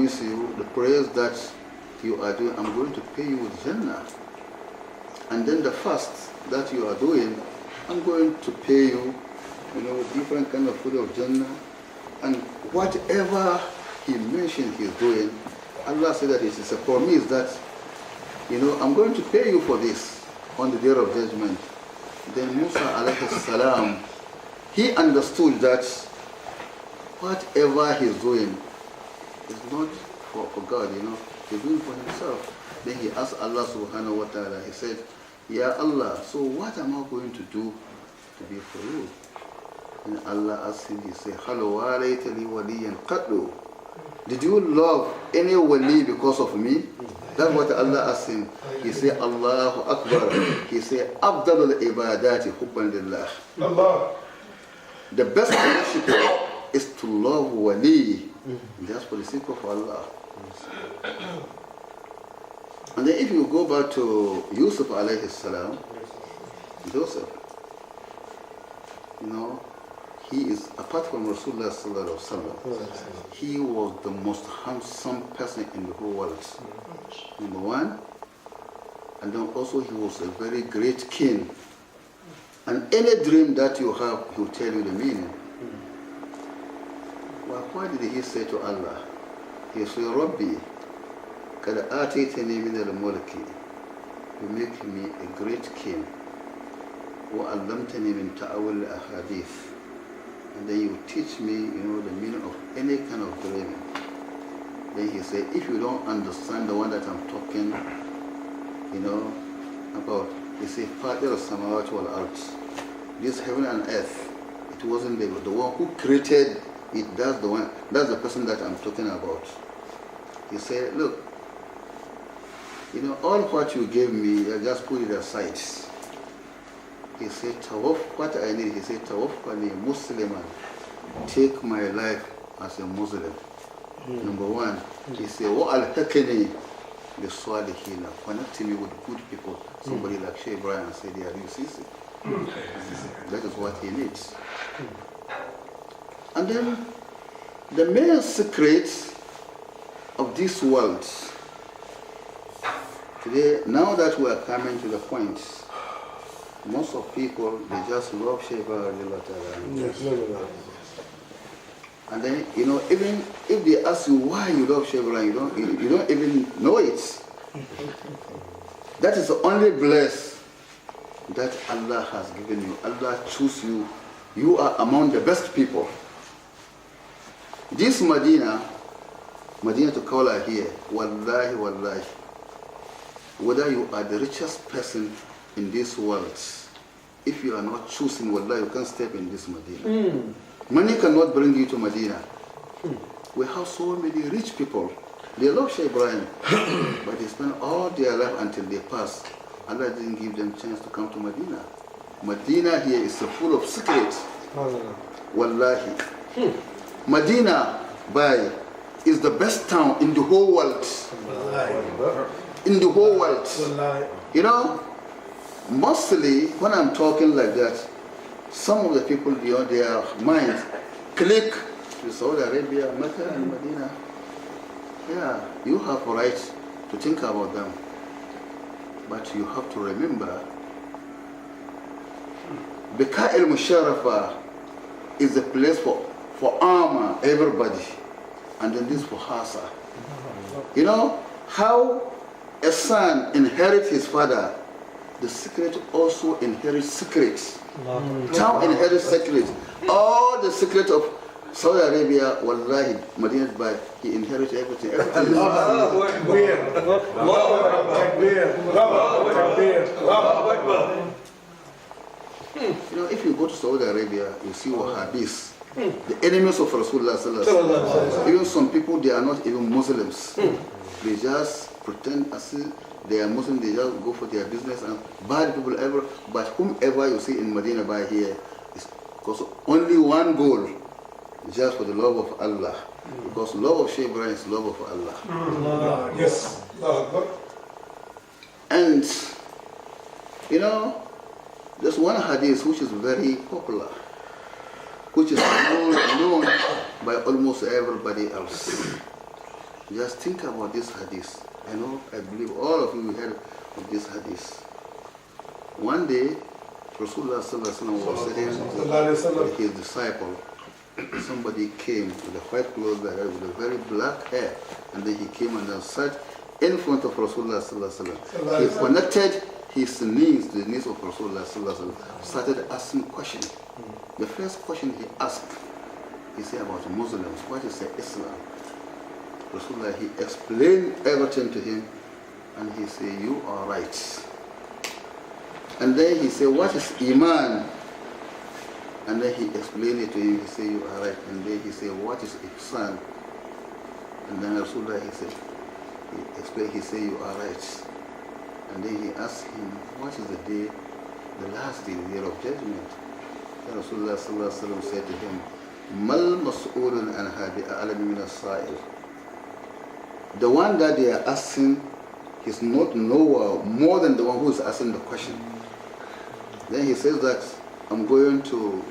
promise you the prayers that you are doing, I'm going to pay you with Jannah. And then the fast that you are doing, I'm going to pay you, different kind of food of Jannah. And whatever he mentioned he's doing, Allah said that it is a promise that, I'm going to pay you for this on the day of judgment. Then Musa alayhi salam, he understood that whatever he's doing is not for God, he's doing for himself. Then he asked Allah subhanahu wa ta'ala, he said, Ya Allah, so what am I going to do to be for you? And Allah asked him, he said, Hello, did you love any wali because of me? That's what Allah asked him. He said, Allahu Akbar. He said, Abdul ibadati hubban lillah. Allah. The best worship is to love wali. That's for the sake of Allah. And then if you go back to Yusuf alayhi salam, Joseph, he is, apart from Rasulullah sallallahu alaihi wasallam, he was the most handsome person in the whole world. Number one. And then also he was a very great king. And any dream that you have, he will tell you the meaning. Well, why did he say to Allah? He said, Rabbi, kada ataytani min al-mulki. You make me a great king. Wa allamtani min ta'awil al-ahadith. And then you teach me, the meaning of any kind of dreaming. Then he said, if you don't understand the one that I'm talking, about, he said, Father of Samawati wal Arts, this heaven and earth, it wasn't the one who created it, that's the person that I'm talking about. He said, look, all what you gave me, I just put it aside. He said, what I need, he said, Tawaffani Musliman, take my life as a Muslim. Number one, he said, Wa'al-hakini bi-salihina, connect me with good people. Somebody like Sheikh Ibrahim said, yeah, you see. That is what he needs. And then, the main secret of this world, today, now that we are coming to the point, most of people, they just love Sheikh Ibrahim. And then, even if they ask you why you love Sheikh Ibrahim, you don't even know it. That is the only bless that Allah has given you. Allah choose you. You are among the best people. This Medina to Kaula here, wallahi, whether you are the richest person in this world, if you are not choosing, wallahi, you can't step in this Medina. Money cannot bring you to Medina. We have so many rich people. They love Sheikh Ibrahim, but they spend all their life until they pass. Allah didn't give them chance to come to Medina. Medina here is full of secrets. Wallahi. Medina, is the best town in the whole world. In the whole world. Mostly, when I'm talking like that, some of the people beyond their mind click to Saudi Arabia, Mecca and Medina. Yeah, you have a right to think about them. But you have to remember, Bika al-Musharafa is a place for armor, everybody. And then this for Hasa. How a son inherits his father, the secret also inherits secrets. Town inherits secrets. All the secret of Saudi Arabia, wallahi, Medina, he inherits everything. If you go to Saudi Arabia, you see Wahhabis, the enemies of Rasulullah sallallahu alaihi wasallam. Even some people, they are not even Muslims. They just pretend as if they are Muslim, they just go for their business, and bad people ever. But whomever you see in Medina by here is because only one goal, just for the love of Allah. Because love of Sheikh Ibrahim is love of Allah. Yes. And there's one hadith which is very popular, which is known by almost everybody else. Just think about this hadith. I believe all of you heard of this hadith. One day, Rasulullah was sitting with his disciple. Somebody came with a white clothes, with a very black hair, and then he came and then sat in front of Rasulullah. He connected his knees to the knees of Rasulullah, started asking questions. The first question he asked, he said about Muslims, what is Islam? Rasulullah, he explained everything to him, and he said, you are right. And then he said, what is Iman? And then he explained it to him. He said, you are right. And then he said, what is Ihsan? And then Rasulullah, he explained, he said, you are right. And then he asked him, what is the day, the last day, the year of judgment? And Rasulullah said to him, Mal mas'ulun anha bi'a'lam min as-sa'il. The one that they are asking is not knower more than the one who is asking the question. Then he says that I'm going to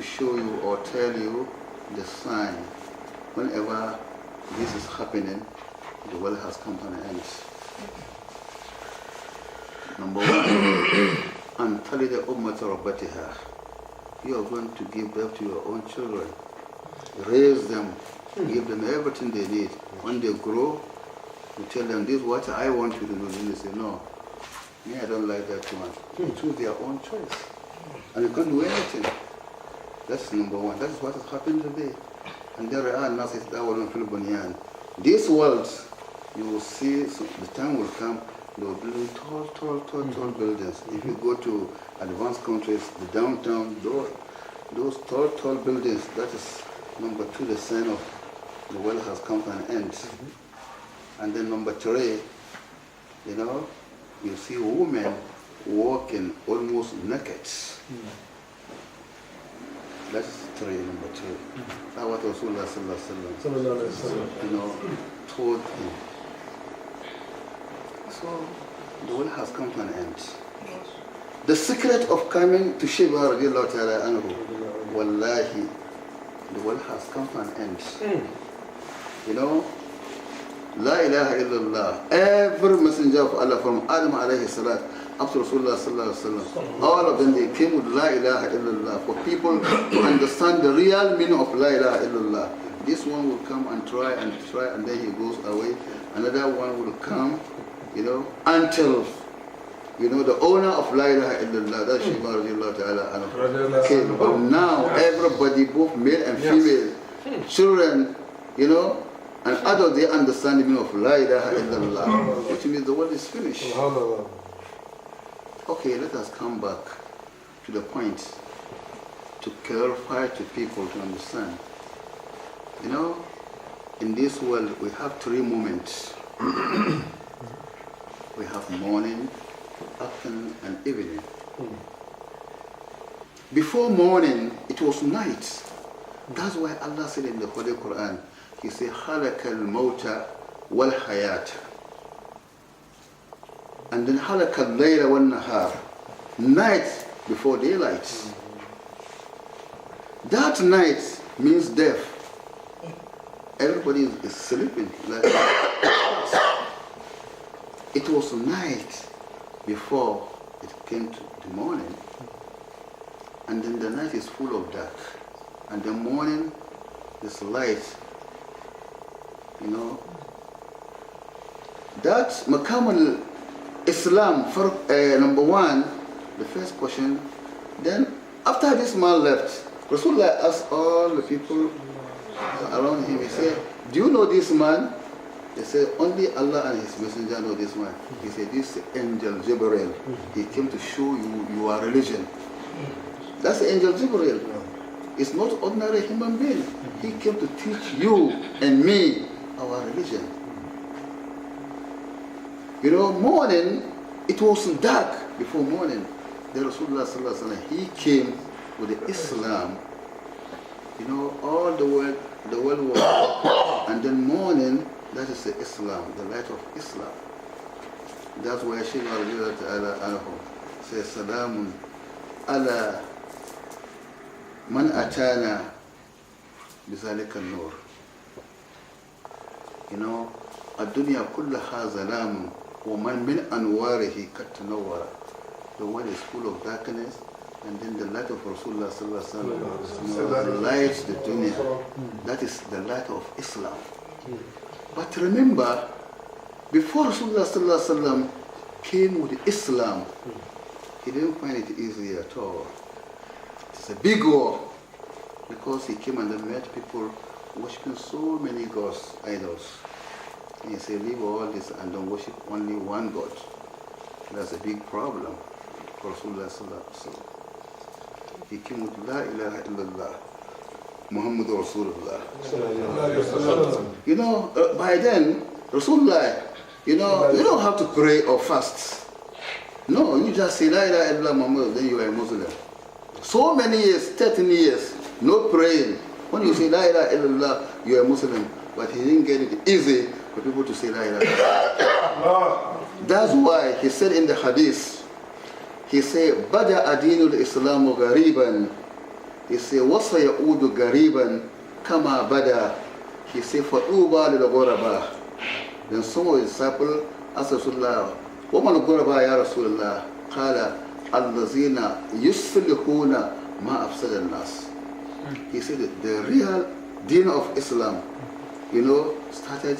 show you or tell you the sign. Whenever this is happening, the world has come to an end. Number one, and tell the ummah rabbatiha. You are going to give birth to your own children, raise them, give them everything they need. When they grow, you tell them, this is what I want you to do. Then they say, no, me, I don't like that one. You choose their own choice. And you can't do anything. That's number one. That is what has happened today. And there are now says that one fil bunyan. This world, you will see, so the time will come, they will build tall buildings. If you go to advanced countries, the downtown, those tall buildings, that is number two, the sign of the world has come to an end. And then number three, you see women walking almost naked. That's number three. That's what Rasulullah told him. So the world has come to an end. The secret of coming to Shiva radiallahu ta'ala anhu, wallahi, the world has come to an end. La ilaha illallah. Every messenger of Allah from Adam alayhi salat up to Rasulullah sallallahu alaihi wasallam, all of them, they came with La ilaha illallah for people to understand the real meaning of La ilaha illallah. This one will come and try, and then he goes away. Another one will come, until the owner of La ilaha illallah, that's Sheikh Mudaris ta'ala anhu, came. But now everybody, both male and female, children, and adults, they understand the meaning of La ilaha illallah, which means the world is finished. Okay, let us come back to the point to clarify to people to understand. In this world we have three moments. We have morning, afternoon, and evening. Before morning, it was night. That's why Allah said in the Holy Quran, He said, خَلَقَ الْمَوْتَ وَالْحَيَاةَ. And then خَلَقَ اللَّيْلَ وَالنَّهَارَ. Night before daylight. That night means death. Everybody is sleeping. It was night before it came to the morning. And then the night is full of dark. And the morning is light. That Maqam al-Islam, for number one, the first question. Then after this man left, Rasulullah asked all the people around him, he said, do you know this man? They said, only Allah and His Messenger know this man. He said, this angel Jibreel, he came to show you your religion. That's the angel Jibreel. It's not ordinary human being. He came to teach you and me our religion. Morning, it was dark before morning. The Rasulullah sallallahu alaihi wasallam, he came with the Islam. All the world was, and then morning, that is the Islam, the light of Islam. That's why Sheikh Mudaris ta'ala anhu says, Salamun ala man atana bizalika nur. You know, الدنيا كلها ظلام ومن من أنواره قد تنور. The world is full of darkness, and then the light of Rasulullah sallallahu alaihi wasallam lights the dunya. That is the light of Islam. But remember, before Rasulullah sallallahu alaihi wasallam came with Islam, he didn't find it easy at all. It's a big war, because he came and met people worshiping so many gods, idols. And he said, leave all this and don't worship only one God. That's a big problem for Rasulullah sallallahu alaihi wasallam. He came with La ilaha illallah, Muhammadur Rasulullah. You know, by then, Rasulullah, you know, you don't have to pray or fast. No, you just say La ilaha illallah Muhammad, then you are a Muslim. So many years, 13 years, no praying. When you say La ilaha illallah, you are a Muslim. But he didn't get it easy for people to say La ilaha illallah. That's why he said in the hadith, he said, Bada adinul Islamu gariban. He said, Wasa ya'udu gariban kama bada. He said, Fa'uba lil ghuraba. Then some of his disciples asked Rasulullah, Waman ghuraba ya Rasulullah? Qala, Allazina yuslihuna ma afsada nas. He said that the real deen of Islam, you know, started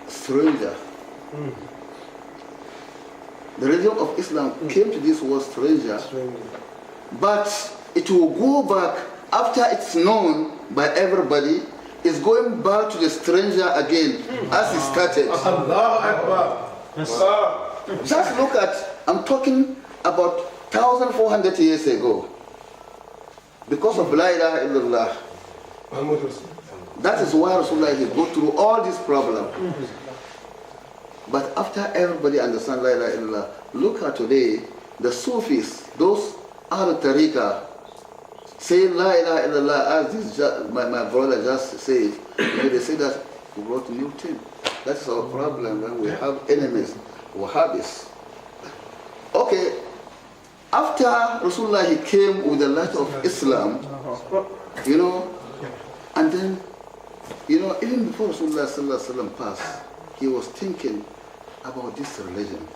stranger. The religion of Islam came to this world stranger, but it will go back after it's known by everybody. It's going back to the stranger again as it started. Just look at, I'm talking about 1,400 years ago. Because of La ilaha illallah. That is why Rasulullah he go through all these problems. But after everybody understands La ilaha illallah, look at today, the Sufis, those Ahl Tariqah, say La ilaha illallah, as this my brother just said, they say that we brought a new thing. That is our problem when we have enemies, Wahhabis. Okay, after Rasulullah he came with the light of Islam, you know, and then, you know, even before Rasulullah sallallahu alaihi wasallam passed, he was thinking about this religion.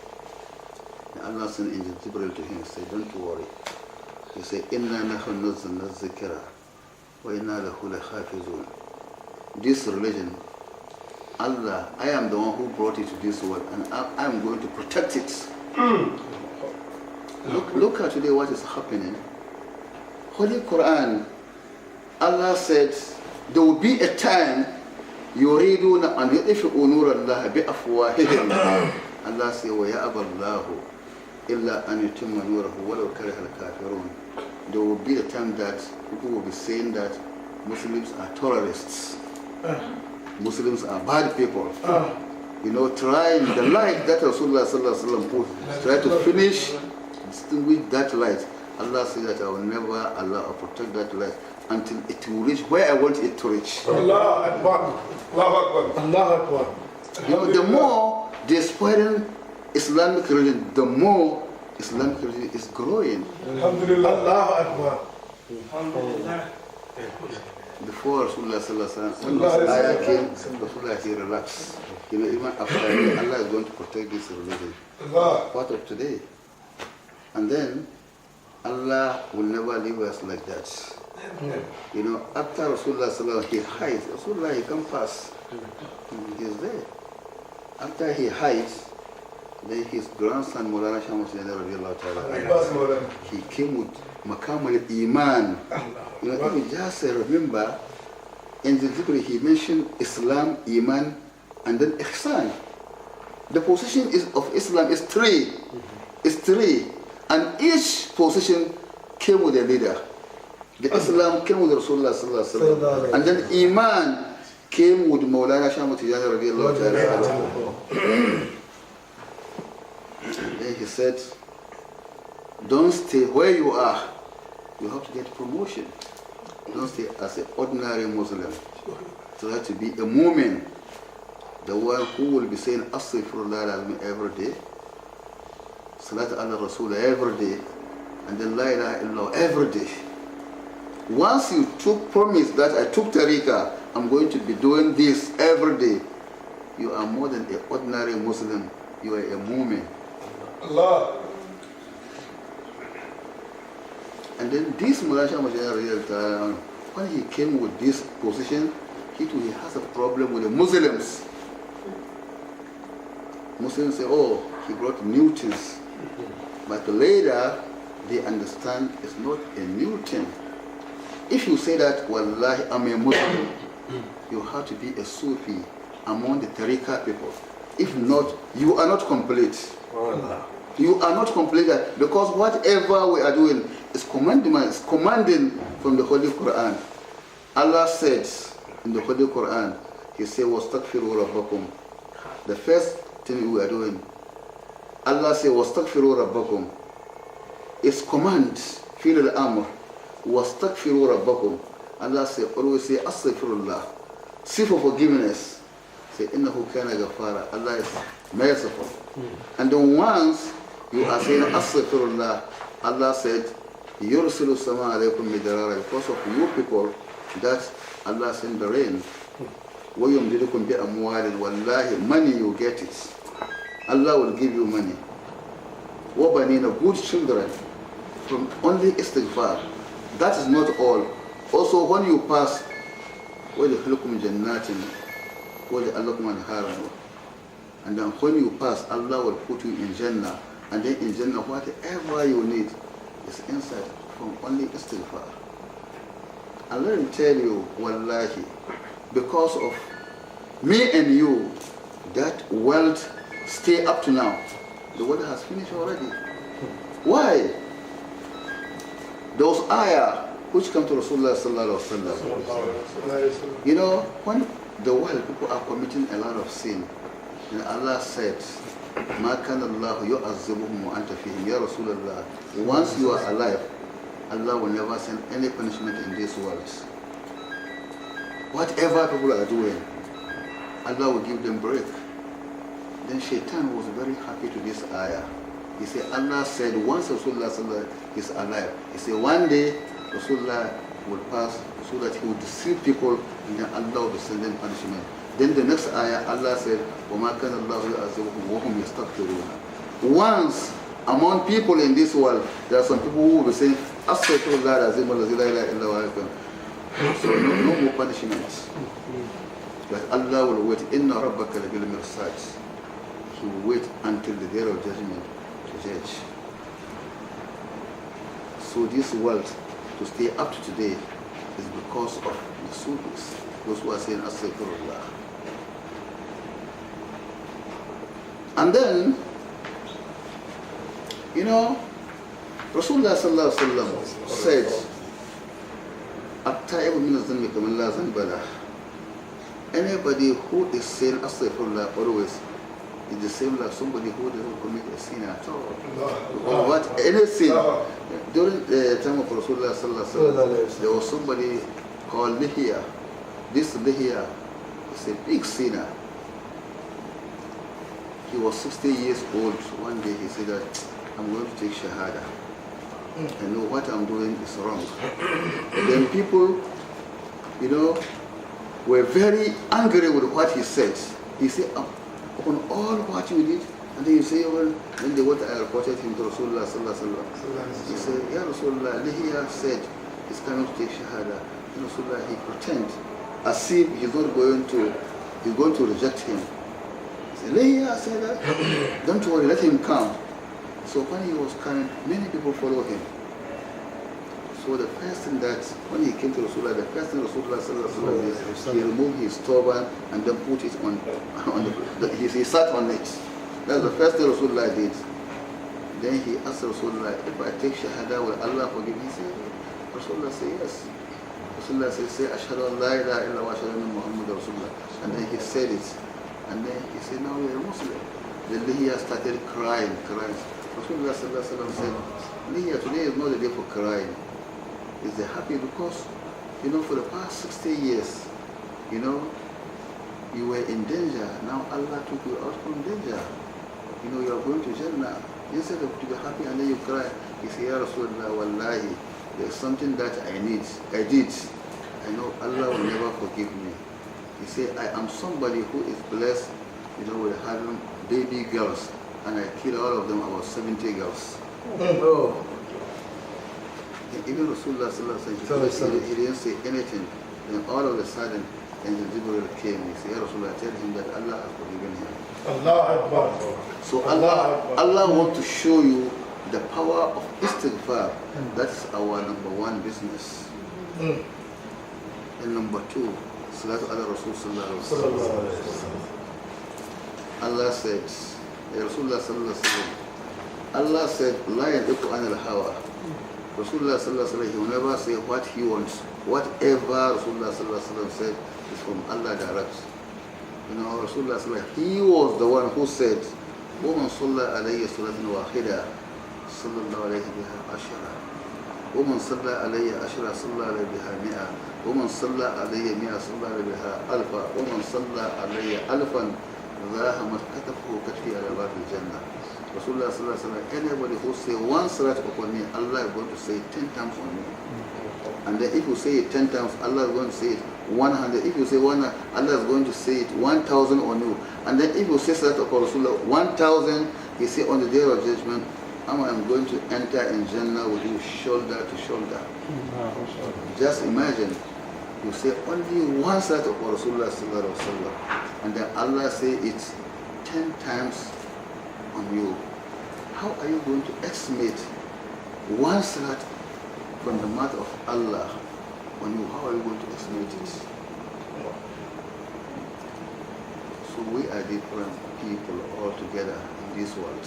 And Allah sent Angel Jibril to him and said, don't worry. He said, Inna nahnu nazzalna dhikra wa inna lahu lahafizun. This religion, Allah, I am the one who brought it to this world, and I am going to protect it. Look at today what is happening. Holy Quran, Allah said, there will be a time يريدون أن يطفئوا نور الله بأفواههم. Allah said, وَيَأَبَى اللَّهُ إِلَّا أَنْ يُتِمَّ نُورَهُ وَلَوْ كَرِهَ الْكَافِرُونَ. There will be a time that people will be saying that Muslims are terrorists. Muslims are bad people. You know, trying the light that Rasulullah sallallahu alaihi wasallam put, try to finish, distinguish that light. Allah said that I will never allow or protect that light until it will reach where I want it to reach. Allah Akbar. Allah Akbar. Allah Akbar. You know, the more they spoiling Islamic religion, the more Islamic religion is growing. Alhamdulillah. Allah Akbar. Alhamdulillah. Before Rasulullah sallallahu alaihi wasallam, when this ayah came, Rasulullah he relaxed. You know, even after Allah is going to protect this religion. Part of today. And then Allah will never leave us like that. You know, after Rasulullah sallallahu alaihi wasallam, he hides. Rasulullah he can pass. He is there. After he hides, then his grandson Maulana Sheikh Mudaris, he came with Maqam al-Iman. You know, if you just remember, in the Zikr he mentioned Islam, Iman, and then Ihsan. The position of Islam is three. It's three. And each position came with a leader. The Islam came with Rasulullah sallallahu alaihi wasallam, and then Iman came with Maulana Sheikh Mudaris. Then he said, don't stay where you are. You have to get promotion. Don't stay as an ordinary Muslim. Try to be a mu'min, the one who will be saying Astaghfirullah every day, Salat ala Rasul every day, and then La ilaha illallah every day. Once you took promise that I took tariqah, I'm going to be doing this every day. You are more than an ordinary Muslim. You are a mu'min. Allah. And then this Mullah, when he came with this position, he has a problem with the Muslims. Muslims say, oh, he brought new things. But later, they understand it's not a new thing. If you say that, Wallahi, I'm a Muslim, you have to be a Sufi among the Tariqah people. If not, you are not complete. You are not complete, because whatever we are doing is commanding from the Holy Quran. Allah said in the Holy Quran, He said, وَاسْتَغْفِرُوا رَبَّكُمْ. The first thing we are doing, Allah said, وَاسْتَغْفِرُوا رَبَّكُمْ. It's command, fil al-amr. وَاسْتَغْفِرُوا رَبَّكُمْ. Allah said, always say, astaghfirullah. Seek for forgiveness. Say, إِنَّهُ كَانَ غَفَارًا. Allah is merciful. And then once you are saying astaghfirullah, Allah said, يُرْسِلُ السَّمَاءَ عَلَيْكُمْ مِدْرَارًا. Because of you people, that Allah send the rain. وَيُمْدِدُكُمْ بِأَمْوَالٍ. Wallahi, money you get it. Allah will give you money. وَبَنِينَ, good children. From only istighfar. That is not all. Also, when you pass, وَيَدْخِلُكُمْ جَنَّاتٍ وَيَجْعَلْ أَنْهَارًا. And then when you pass, Allah will put you in Jannah. And then in Jannah, whatever you need is inside from only istighfar. And let me tell you, Wallahi, because of me and you, that wealth stay up to now. The world has finished already. Why? Those ayah which come to Rasulullah sallallahu alaihi wasallam. You know, when the world people are committing a lot of sin, and Allah said, "Ma kana Allah yu'azzibuhum wa anta fihim." Ya Rasulullah, once you are alive, Allah will never send any punishment in this world. Whatever people are doing, Allah will give them break. Then Shaitan was very happy to this ayah. He said, Allah said, once Rasulullah is alive, he said, one day Rasulullah will pass so that he will deceive people, and then Allah will send them punishment. Then the next ayah, Allah said, وَمَا كَانَ اللَّهُ يُعَذِّبُهُمْ وَهُمْ يَسْتَغْفِرُونَ. Once, among people in this world, there are some people who will be saying, Astaghfirullah azim allazi la ilaha illa huwa. So no more punishments. But Allah will wait. Inna rabbaka labil mirsad. He will wait until the day of judgment to judge. So this world, to stay up to today, is because of the Sufis, those who are saying Astaghfirullah. And then, you know, Rasulullah sallallahu alaihi wasallam said, "At-ta'ibu min az-zanbi kaman la zanba lah." Anybody who is saying Astaghfirullah always is the same like somebody who doesn't commit a sin at all. Or what? Any sin. During the time of Rasulullah sallallahu alaihi wasallam, there was somebody called Lihya. This Lihya is a big sinner. He was 60 years old. One day he said that, I'm going to take Shahada. I know what I'm doing is wrong. And then people, you know, were very angry with what he said. He said, upon all what you did, and then you say, well, when they went, I reported him to Rasulullah sallallahu alaihi wasallam. He said, Ya Rasulullah, Lihya said he's coming to take Shahada. And Rasulullah, he pretends as if he's not going to, he's going to reject him. Lihya said that, don't worry, let him come. So when he was coming, many people followed him. So the first thing that, when he came to Rasulullah, the first thing Rasulullah did, he removed his turban and then put it on he sat on it. That's the first thing Rasulullah did. Then he asked Rasulullah, if I take Shahada, will Allah forgive me? He said, Rasulullah said, yes. Rasulullah said, say, Ashhadu an la ilaha illa wa ashhadu anna Muhammad Rasulullah. And then he said it. And then he said, now you're a Muslim. Then Lihya started crying. Rasulullah said, Lihya, today is not a day for crying. Is they happy because, you know, for the past 60 years, you know, you were in danger. Now Allah took you out from danger. You know, you are going to Jannah. Instead of to be happy and then you cry, you say, Ya Rasulullah, Wallahi, there's something that I need. I I know Allah will never forgive me. He said, I am somebody who is blessed, with having baby girls, and I kill all of them, about 70 girls. Oh. Even Rasulullah sallallahu alaihi wasallam, he didn't say anything. Then all of a sudden, Angel Jibril came. He said, Ya Rasulullah, tell him that Allah has forgiven him. Allah Akbar. So Allah wants to show you the power of istighfar. That's our number one business. And number two, Salatu ala Rasul sallallahu alaihi wasallam. Allah said, Rasulullah sallallahu alaihi wasallam, Allah said, La yantiqu anil hawa. Rasulullah sallallahu alaihi wasallam, he will never say what he wants. Whatever Rasulullah sallallahu alaihi wasallam said is from Allah direct. Rasulullah sallallahu alaihi wasallam, he was the one who said, وَمَنْ صَلَّى عَلَيَّ صَلَةً وَاحِدَةً صَلَّى اللَّهُ عَلَيْهِ بِهَا عَشْرًا وَمَنْ صَلَّى عَلَيَّ عَشْرًا صَلَّى عَلَيْهِ بِهَا مِئَةً وَمَنْ صَلَّى عَلَيَّ مِئَةً صَلَّى عَلَيْهِ بِهَا أَلْفًا وَمَنْ صَلَّى عَلَيَّ أَلْفًا ذَاهَمَتْ كَتَفُهُ كَتْفِي عَلَى بَابِ الْجَنَّةِ. Rasulullah sallallahu alaihi wasallam, anybody who say one salat upon me, Allah is going to say it 10 times on me. And then if you say it 10 times, Allah is going to say it 100. If you say 100, Allah is going to say it 1,000 on you. And then if you say salat upon Rasulullah 1,000, he say on the day of judgment, I am going to enter in Jannah with you shoulder to shoulder. Just imagine, you say only one salat upon Rasulullah sallallahu alaihi wasallam, and then Allah say it 10 times on you. How are you going to estimate one salat from the mouth of Allah on you? How are you going to estimate it? So we are different people all together in this world.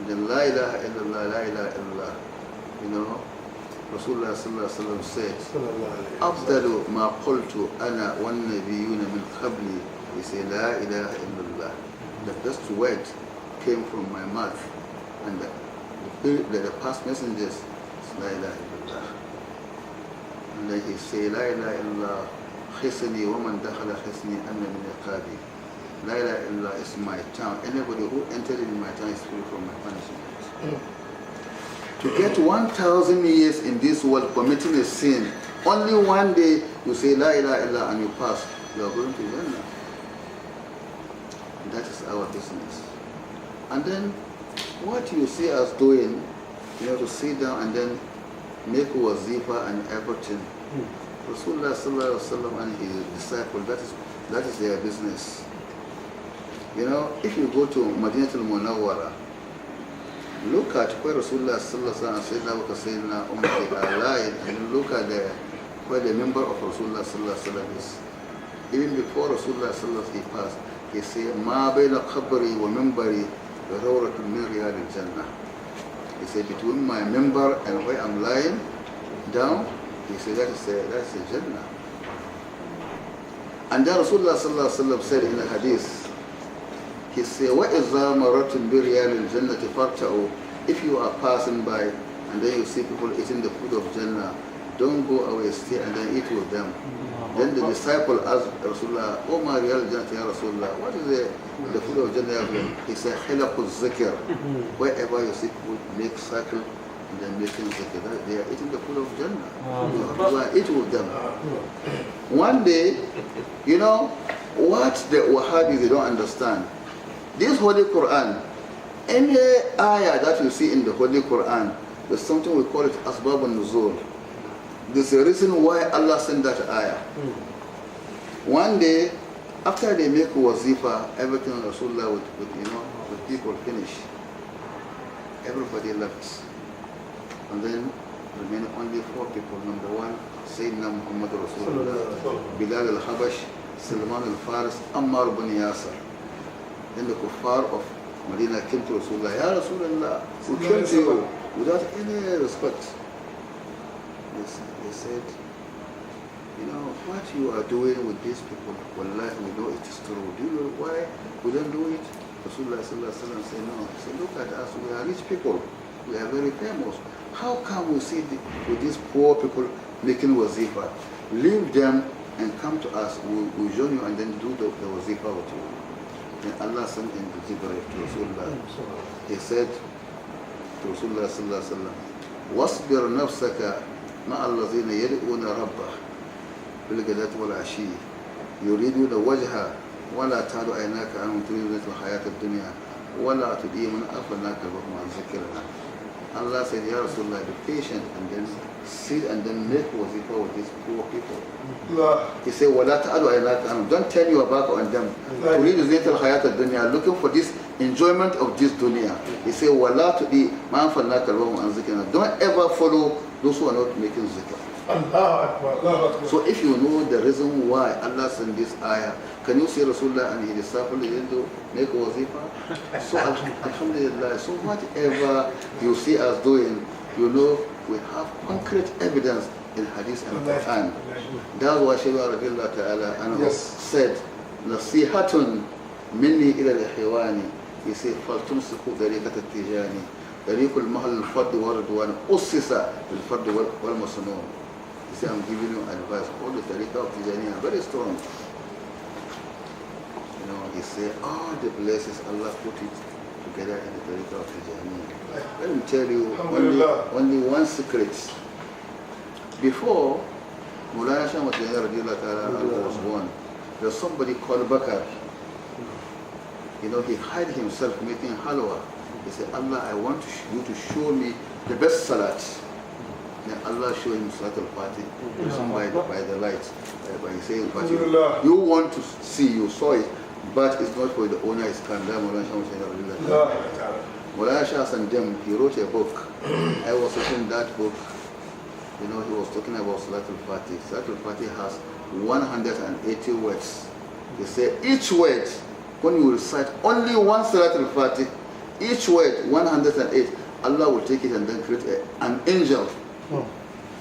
The La ilaha illallah, La ilaha illallah, Rasulullah sallallahu alaihi wasallam said, "Afdalu ma qultu ana wan nabiyyuna min qabli." He said, La ilaha illallah. The best word came from my mouth, and the past messengers, La ilaha illallah. And then he said, La ilaha illallah, khisni wa man dakhala khisni anna min iqabi. La ilaha illallah is my town. Anybody who entered in my town is free from my punishment. To get 1,000 years in this world committing a sin, only one day you say La ilaha illallah and you pass, you are going to Jannah. That is our business. And then what you see us doing, to sit down and then make wazifa and everything. Rasulullah sallallahu alaihi wasallam and his disciples, that is their business. If you go to Madinatul Munawwara, look at where Rasulullah sallallahu alaihi wasallam and Sayyidina Umar are lying, and look at where the member of Rasulullah sallallahu alaihi wasallam is. Even before Rasulullah sallallahu alaihi wasallam he passed, he said, "Ma bayna qabri wa minbari rawratun min riyad al-jannah." He said, between my member and where I'm lying down, he said, that's a Jannah. And then Rasulullah sallallahu alaihi wasallam said in the hadith, he said, وَإِذَا مَرَّتُمْ بِرِيَالِ الْجَنَّةِ فَارْتَعُوا. If you are passing by and then you see people eating the food of Jannah, don't go away, stay and then eat with them. Then the disciple asked Rasulullah, "Oh my real Jannah, Ya Rasulullah, what is the food of Jannah?" He said, خِلَقُ الذِّكْر. Wherever you see people make cycle and then making zikr, they are eating the food of Jannah. You have to go and eat with them. One day, what the Wahhabis, they don't understand. This Holy Quran, any ayah that you see in the Holy Quran, there's something we call it Asbab al-Nuzul. There's a reason why Allah sent that ayah. One day, after they make wazifa, everything Rasulullah with people finish. Everybody left. And then remain only 4 people. Number 1, Sayyidina Muhammad Rasulullah, Bilal al-Habash, Salman al-Faris, Ammar ibn Yasir. Then the kuffar of Medina came to Rasulullah, Ya Rasulullah, we came to you without any respect. They said, what you are doing with these people, wallahi, we know it is true. Do you know why we don't do it? Rasulullah sallallahu alaihi wasallam said, no. He said, look at us, we are rich people. We are very famous. How come we see with these poor people making wazifa? Leave them and come to us. We'll join you and then do the wazifa with you. Then Allah sent in the Jibreel to Rasulullah. He said to Rasulullah sallallahu alaihi wasallam, "Wasbir nafsaka مع الذين يدعون ربه بالغداة والعشي يريدون وجهها ولا تعد عيناك عنهم تريد زينة الحياة الدنيا ولا تطيع من أغفلنا قلبهم عن ذكرنا. Allah said, Ya Rasulullah, be patient and then sit and then make wazifa with these poor people. He said, وَلَا تَعَدُ عَيْنَاكَ عَنْهُمْ. Don't turn your back on them. تريد زينة الحياة الدنيا, looking for this enjoyment of this dunya. He said, وَلَا تُطِيعْ مَنْ أَغْفَلْنَا قَلْبَهُمْ عَنْ ذِكْرِنَا. Don't ever follow those who are not making zikr. So if you know the reason why Allah sent this ayah, can you see Rasulullah and his disciples didn't make wazifa? So alhamdulillah, so whatever you see us doing, you know we have concrete evidence in hadith and Quran. That's why Sheikh Mudaris ta'ala said, Nasihatun minni ila al-hiwani. He said, فَلْتُمْسِكُوا ذَرِيقَةَ التِّجَانِ ذَرِيقُ الْمَهَلِ الْفَرْدِ وَالرِّضْوَانِ أُسِّسَ لِلْفَرْدِ وَالْمَصْنُونِ. He said, I'm giving you advice. All the tariqah of Tijani are very strong. You know, he said, all the blessings Allah put it together in the tariqah of Tijani. Let me tell you only one secret. Before Mulana Sheikh Mudaris was born, there was somebody called Bakar. You know, he hid himself making halwa. He said, Allah, I want you to show me the best salat. Then Allah showed him Salat al-Fatih by the light. By saying, but you want to see, you saw it, but it's not for the owner, it's Kanda. Mulana Shah and them, he wrote a book. I was reading that book. You know, he was talking about Salat al-Fatih. Salat al-Fatih has 180 words. He said, each word, when you recite only one Salat al-Fatih, each word, 108, Allah will take it and then create an angel.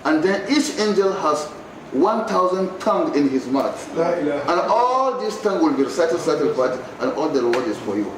And then each angel has 1,000 tongues in his mouth. And all these tongues will be recited Salat al-Fatih, and all the reward is for you.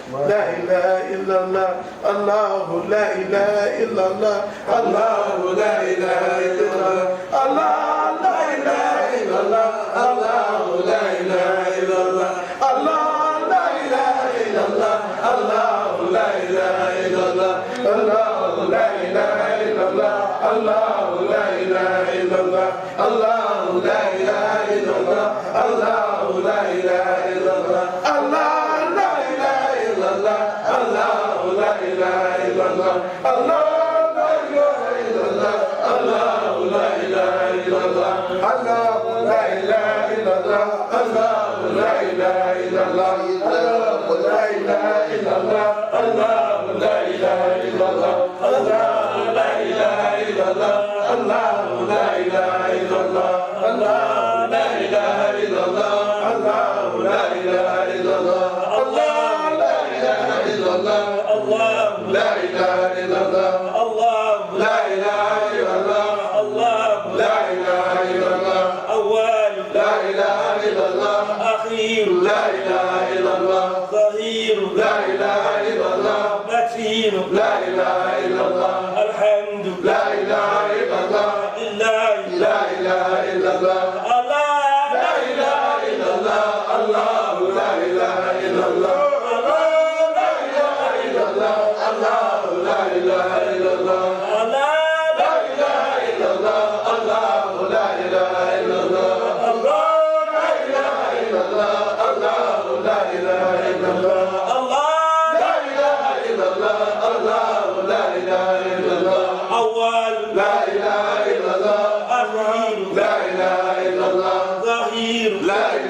لا إله إلا الله الله لا إله إلا الله الله لا إله إلا الله الله لا إله إلا الله الله لا إله إلا الله الله لا إله إلا الله الله لا إله إلا الله الله لا إله إلا الله الله لا إله إلا الله الله لا إله إلا الله الله لا إله إلا الله الله Allah la ilaha illallah Allah la ilaha illallah Allah la ilaha illallah Allah la ilaha illallah Allah la ilaha illallah Allah la ilaha illallah Allah la ilaha illallah Allah la ilaha illallah Allah la ilaha illallah Allah la ilaha illallah Allah la ilaha illallah Allah la ilaha illallah Allah la ilaha illallah Allah la ilaha illallah awwal la ilaha illallah akhir la ilaha illallah zahir la ilaha illallah batin la ilaha illallah alhamd la ilaha illallah la ilaha illallah Allah la ilaha illallah Allah la ilaha illallah Allah la ilaha illallah Allah la ilaha illallah Allah la ilaha illallah Allah la ilaha illallah Allah la ilaha illallah Allah la ilaha illallah Allah la ilaha illallah awwal la ilaha illallah akhir la ilaha illallah zahir la ilaha